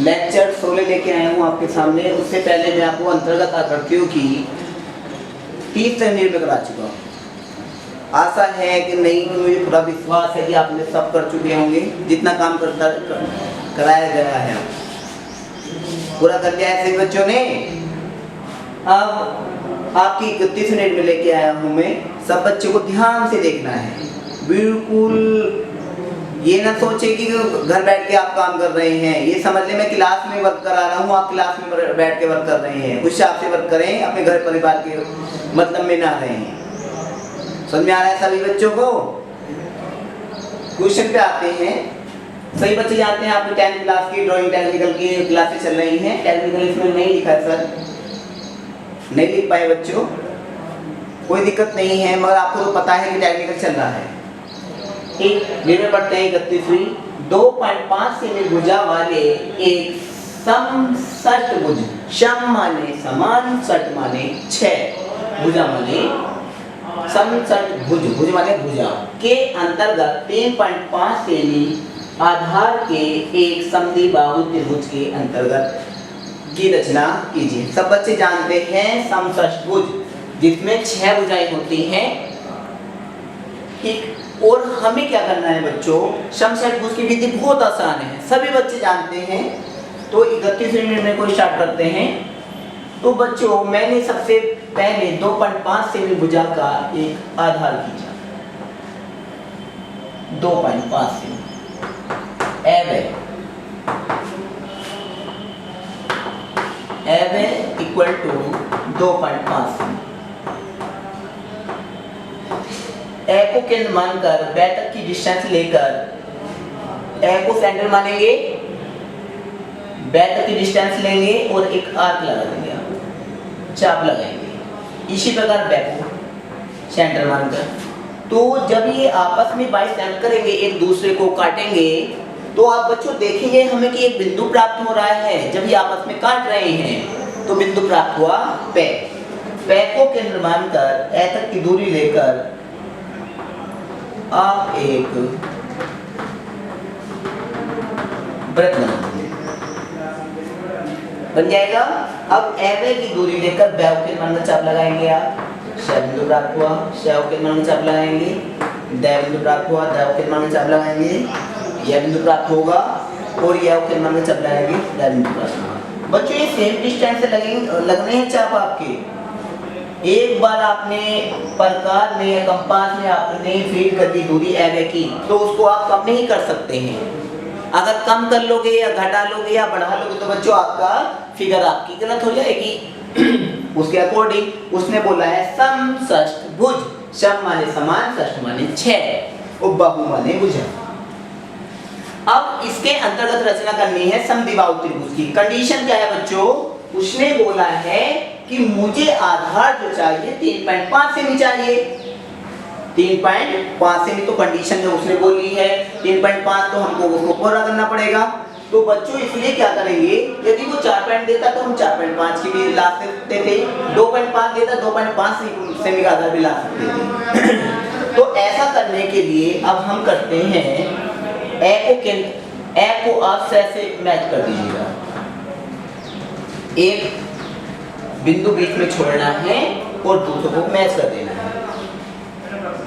Lecture 16 लेके आया हूँ आपके सामने। उससे पहले मैं आपको अंतर्गत आकृतियों की 30 यूनिट में करा चुका हूँ। आशा है कि नहीं, मुझे पूरा विश्वास है कि आपने सब कर चुके होंगे। जितना काम कराया गया है पूरा कर लिया है सभी बच्चों ने। अब आपकी 31 यूनिट में लेके आया हूँ मैं। सब बच्चों को ध्यान से देखना है, बिल्कुल ये ना सोचे कि घर बैठ के आप काम कर रहे हैं। ये समझ लें मैं क्लास में वर्क करा रहा हूँ, आप क्लास में बैठ के वर्क कर रहे हैं। उस हिसाब से वर्क करें, अपने घर परिवार के मतलब में ना रहे हैं। समझ में आ रहा है सभी बच्चों को? क्वेश्चन पे आते हैं। सही बच्चे जानते हैं आपकी 10th क्लास की ड्राइंग टेक्निकल की क्लासेस चल रही हैं। टेक्निकल इसमें नहीं लिखा है सर, नहीं लिख पाए बच्चों, कोई दिक्कत नहीं है, मगर आपको तो पता है कि टेक्निकल चल रहा है। ठीक, में पढ़ते हैं 31वीं। 2.5 सेमी भुजा वाले एक समषटभुज, सम माने समान, षट माने 6, भुजा माने समषटभुज, भुज माने भुजा के अंतर्गत 3.5 सेमी आधार के एक समद्विबाहु त्रिभुज के अंतर्गत की रचना कीजिए। सब बच्चे जानते हैं समषटभुज जिसमें 6 भुजाएं होती हैं। ठीक, और हमें क्या करना है बच्चों, समषटभुज की विधि बहुत आसान है, सभी बच्चे जानते हैं। तो 31 मिनट में कोई स्टार्ट करते हैं। तो बच्चों मैंने सबसे पहले 2.5 सेमी भुजा का एक आधार खींचा, 2.5 सेमी एवे इक्वल टू 2.5 सेमी। ए को केंद्र मानकर ब तक की डिस्टेंस लेकर ए को सेंटर मानेंगे, ब तक की डिस्टेंस लेंगे और एक आर्क लगा देंगे, चाप लगाएंगे। इसी प्रकार ब को सेंटर मानकर। तो जब ये आपस में बाई सेंटर करेंगे, एक दूसरे को काटेंगे, तो आप बच्चों देखेंगे हमें कि एक बिंदु प्राप्त हो रहा है। जब ये आपस में काट रहे हैं तो बिंदु प्राप्त हुआ प। प को केंद्र मानकर ए तक की दूरी लेकर आप एक वृत्त बनाएंगे, बन जाएगा। अब एवे की दूरी लेकर ब के मान में चाप लगाएंगे, आप श बिंदु प्राप्त हुआ, श के मान में चाप लगाएंगे, द बिंदु प्राप्त हुआ, द के मान में चाप लगाएंगे, यह बिंदु प्राप्त होगा और यह के मान में चाप लगाएंगे, द बिंदु प्राप्त होगा। बच्चों ये सेम डिस्टेंस से लगने हैं चाप आपके। एक बार आपने प्रकार में या कंपास में आपने फीड कर दी दूरी एवे की, तो उसको आप कम नहीं कर सकते हैं। अगर कम कर लोगे या घटा लोगे या बढ़ा लोगे तो बच्चों आपका फिगर आपकी गलत हो जाएगी। उसके अकॉर्डिंग उसने बोला है समषटभुज, सम माने समान, षष्ठ माने 6 और बाहु माने भुजा। अब इसके अंतर्गत रचना करनी है समद्विबाहु त्रिभुज की। कंडीशन क्या है बच्चों, उसने बोला है कि मुझे आधार जो चाहिए 3.5 सेमी चाहिए। 3.5 सेमी तो कंडीशन जो उसने बोली है, 3.5 तो हमको उसको पूरा करना पड़ेगा। तो बच्चों इसलिए क्या करेंगे, यदि वो 4 देता तो हम 4.5 की भी ला सकते थे, 2.5 देता 2.5 सेमी का आधार भी ला सकते थे। तो ऐसा करने के लिए अब हम करते हैं, ए को आप से मैच कर दीजिएगा, एक बिंदु बीच में छोड़ना है और दूसरे को मैच कर देना है।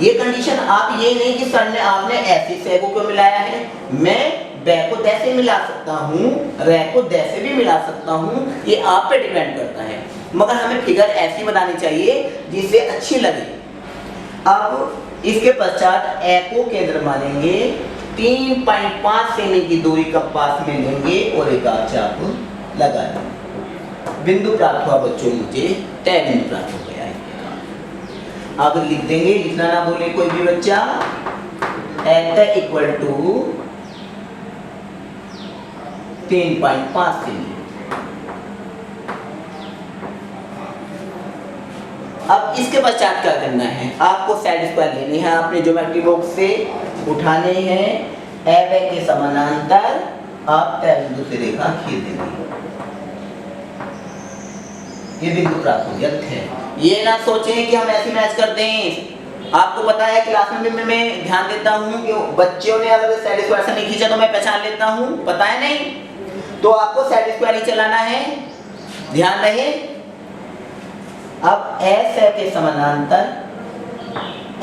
ये कंडीशन आप ये नहीं कि सर ने आपने ऐसे से को क्यों मिलाया है, मैं ब को द से मिला सकता हूँ, र को द से भी मिला सकता हूँ, ये आप पे डिपेंड करता है। मगर हमें फिगर ऐसी बनानी चाहिए जिससे अच्छी लगे। अब इसके पश्चात ए को केंद्र मानेंगे, 3.5 सेमी की दूरी कंपास में लेंगे और एक आर्क चाप लगाएंगे। बिंदु प्राप्त हुआ बच्चों, मुझे तय बिंदु प्राप्त हो गया है। अब लिख देंगे, लिखना ना बोले कोई भी बच्चा। एत इक्वल टू 3.5 सेमी। अब इसके पश्चात क्या करना है, आपको साइड स्क्वायर लेने हैं, आपने ज्योमेट्री बॉक्स से उठाने हैं। एवे के समानांतर आप तय बिंदु से रेखा खींच देंगे, ये बिंदु प्राप्त हो गया है। ये ना सोचें कि हम ऐसे मैच कर दें। आपको पता है क्लास में मैं ध्यान देता हूँ कि बच्चों ने अगर साइड स्क्वायर से नहीं खींचा तो मैं पहचान लेता हूँ, पता है नहीं। तो आपको सेट स्क्वायर ही चलाना है, ध्यान रहे। अब एस है के समानांतर,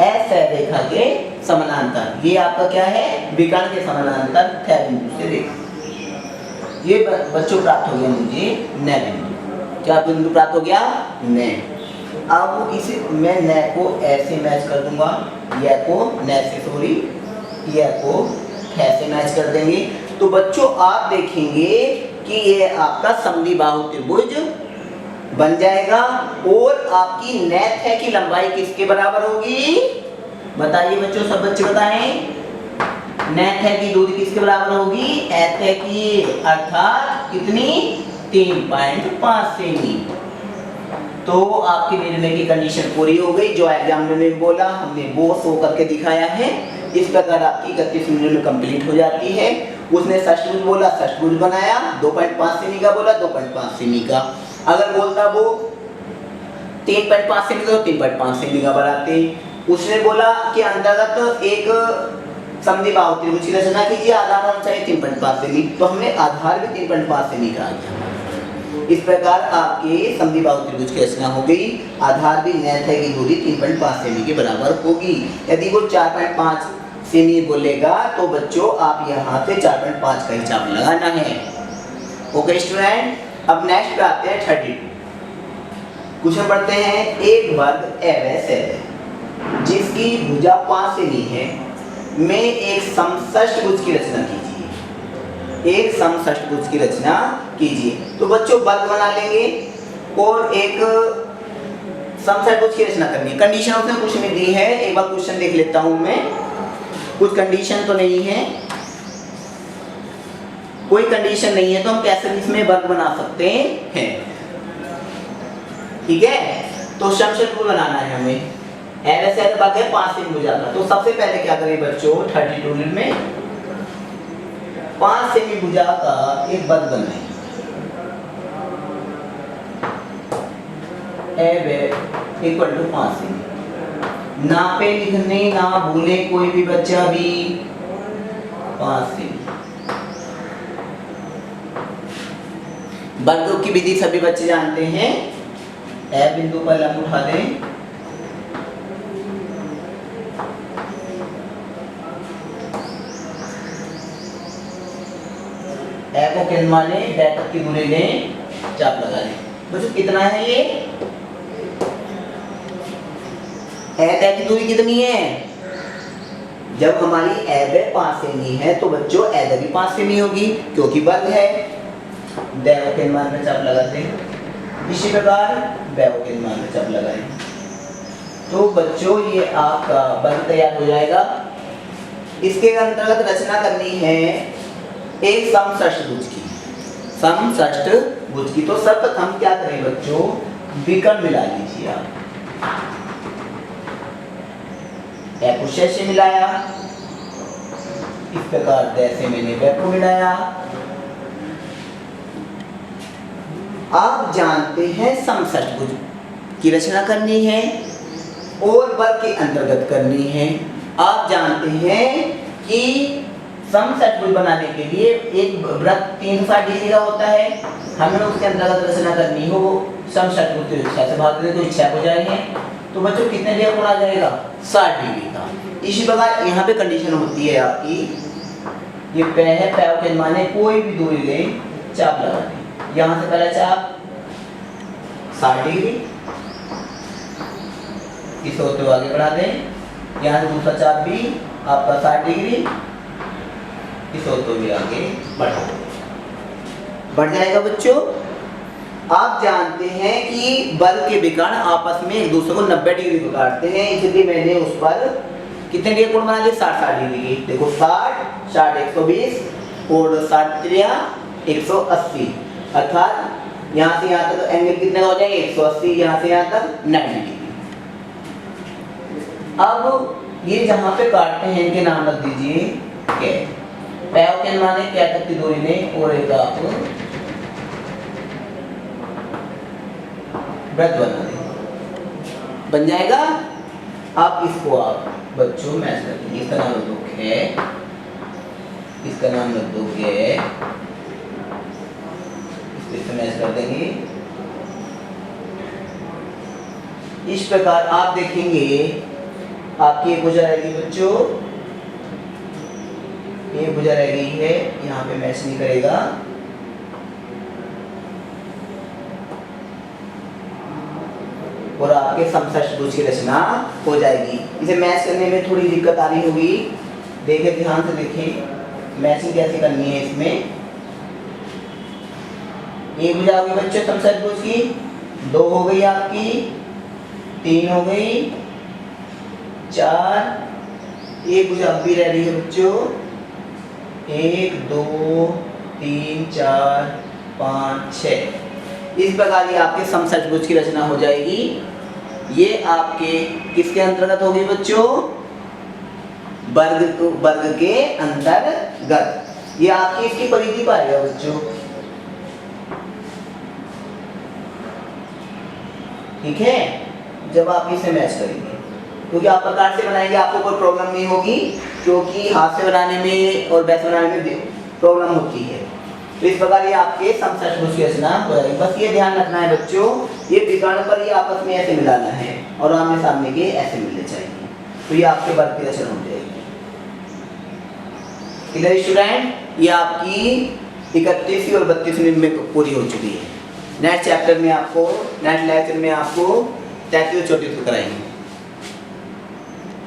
एस है रेखा के समानांतर, ये आपका क्या है, विकर्ण के समानांतर थे बिंदु से रेखा। ये बच्चों प्राप्त हो गया मुझे न बिंदु। क्या बिंदु प्राप्त हो गया, न। अब इसे मैं न को ऐसे मैच कर दूंगा, यह को न से सॉरी यह को ऐसे मैच कर देंगे। तो बच्चों आप देखेंगे कि ये आपका समद्विबाहु त्रिभुज बन जाएगा। और आपकी नेथ है की लंबाई किसके बराबर होगी, बताइए बच्चों, सब बच्चे बताएं। नेथ है की दूरी किसके बराबर होगी, एथ है की, अर्थात कितनी, 3.5 सेमी। तो आपके निर्णय की कंडीशन पूरी हो गई। जो एग्जाम में बोला हमने वो शो करके दिखाया है। इस प्रकार आपकी 31 मिनट में कंप्लीट हो जाती है। उसने षष्ठभुज बोला, षष्ठभुज बनाया, 2.5 सेमी का बोला, 2.5 सेमी का। अगर बोलता वो 3.5 सेमी का, तो 3.5 सेमी का बनाते। उसने बोला कि अंतर्गत एक समद्विबाहु त्रिभुज की रचना कीजिए, आधार होना चाहिए 3.5 सेमी, तो हमने आधार भी 3.5 सेमी का आ गया। इस प्रकार आपके समद्विबाहु त्रिभुज की रचना हो गई। आधार भी नेथ है की दूरी 3.5 सेमी के बराबर होगी। यदि वो 4.5 सेमी बोलेगा तो बच्चों आप यहाँ पे 4.5 का हिसाब लगाना है। ओके स्टूडेंट, अब नेक्स्ट पे आते हैं 32। क्वेश्चन पढ़ते हैं। एक वर्ग एवं जिसकी भुजा 5 सेमी है में एक समषष्ठभुज की रचना कीजिए। एक समषष्ठभुज की रचना कीजिए। तो बच्चों वर्ग बना लेंगे और एक समषष्ठभुज की रचना करनी है। कंडीशन उसने कुछ नहीं दी है, एक बार क्वेश्चन देख लेता हूं मैं। कुछ कंडीशन तो नहीं है, कोई कंडीशन नहीं है, तो हम कैसे इसमें वर्ग बना सकते हैं। ठीक है, तो समषष्ठभुज बनाना है हमें। ऐसे वर्ग है 5 सेमी भुजा का। तो सबसे पहले क्या करें बच्चों, 32 में 5 सेमी भुजा का एक वर्ग बनाएं। इक्वल टू 5 सेमी। नापे लिखने ना भूले कोई भी बच्चा भी, 5 सेमी। वर्ग की विधि सभी बच्चे जानते हैं। ए बिंदु पर लंब उठा दें, ए को केंद्र माने, डैश तक की दूरी लें, चाप लगा लें। बच्चों कितना है ये, ए की दूरी कितनी है, जब हमारी ए 5 सेमी है तो बच्चों ए भी 5 सेमी होगी क्योंकि वर्ग है। दैव के मान में चाप लगाते हैं। इसी प्रकार दैव के मान में चाप लगाएं। तो बच्चों ये आपका वर्ग तैयार हो जाएगा। इसके अंतर्गत रचना करनी है एक समषष्ठभुज की, समषष्ठभुज की। तो सर्वप्रथम क्या करें बच्चों, विकर्ण मिला लीजिए आप। ए को से मिलाया, इस प्रकार जैसे मैंने वे को मिलाया। आप जानते हैं समषष्ठभुज की रचना करनी है और वर्ग के अंतर्गत करनी है। आप जानते हैं कि समषष्ठभुज बनाने के लिए एक वृत्त 360 डिग्री का होता है। हमें उसके अंतर्गत रचना करनी हो, समषष्ठभुज को इच्छा से भाग दें तो इच्छा हो जाएंगे। तो बच्चों कितने डिग्री कोण आ जाएगा, 60 डिग्री का। इसी प्रकार यहाँ पे कंडीशन होती है आपकी, ये पे है, पैव के माने कोई भी दूरी ले, चाप लगा दें। यहाँ से पहला चाप 60 डिग्री, इसे होते हुए आगे बढ़ा दें। यहाँ से दूसरा चाप भी आपका 60 डिग्री, इसे होते हुए आगे बढ़ा दें, बढ़ जाएगा बच्चों। आप जानते हैं कि वर्ग के विकर्ण आपस में एक दूसरे को 90 डिग्री को काटते हैं, इसलिए मैंने उस पर कितने डिग्री कोण बना दिए, 60 डिग्री की। देखो 60 60 120 और 60 त्रिया 180, अर्थात यहाँ से यहाँ तक एंगल कितने का हो जाएगा, 180, यहाँ से यहाँ तक 90 डिग्री। अब ये जहाँ पे काटते हैं इनके नाम रख दीजिए के। पैव के माने क्या तक की दूरी लें और एक आप वृत्त बना दें, बन जाएगा। आप इसको आप बच्चों मैच कर दीजिए। इसका नाम रख दो है, इसका नाम रख दो है, इसे मैच कर देंगे। इस प्रकार आप देखेंगे आपकी एक भुजा रहेगी बच्चों, एक भुजा रह गई है, यहाँ पे मैच नहीं करेगा। और आपके समषष्ठभुज की रचना हो जाएगी। इसे मैच करने में थोड़ी दिक्कत आ रही होगी, देखें ध्यान से देखें मैचिंग कैसे करनी है। इसमें एक भुजा होगी बच्चों समषष्ठभुज की, 2 हो गई आपकी, 3 हो गई, 4, एक भुजा अब भी रह रही है बच्चों, 1 2 3 4 5 6। इस प्रकार ये आपके समषष्ठभुज की रचना हो जाएगी। ये आपके किसके अंतर्गत होगी बच्चों? वर्ग के अंतर्गत। ये आपकी इसकी परिधि पाएगा बच्चों, ठीक है, जब आप इसे मैच करेंगे। क्योंकि आप प्रकार से बनाएंगे आपको कोई प्रॉब्लम नहीं होगी, क्योंकि हाथ से बनाने में और वैसे बनाने में प्रॉब्लम होती है। तो इस प्रकार ये आपके समषष्ठभुज की रचना हो जाएगी। बस ये ध्यान रखना है बच्चों, ये विकर्ण पर ये आपस में ऐसे मिलाना है और आमने सामने के ऐसे मिलने चाहिए, तो ये आपके वर्ग की रचना हो जाएगी। इधर स्टूडेंट, ये आपकी 31वीं और 32वीं में पूरी हो चुकी है। नेक्स्ट चैप्टर में आपको, नेक्स्ट लेक्चर में आपको 33 और 34 कराएंगे।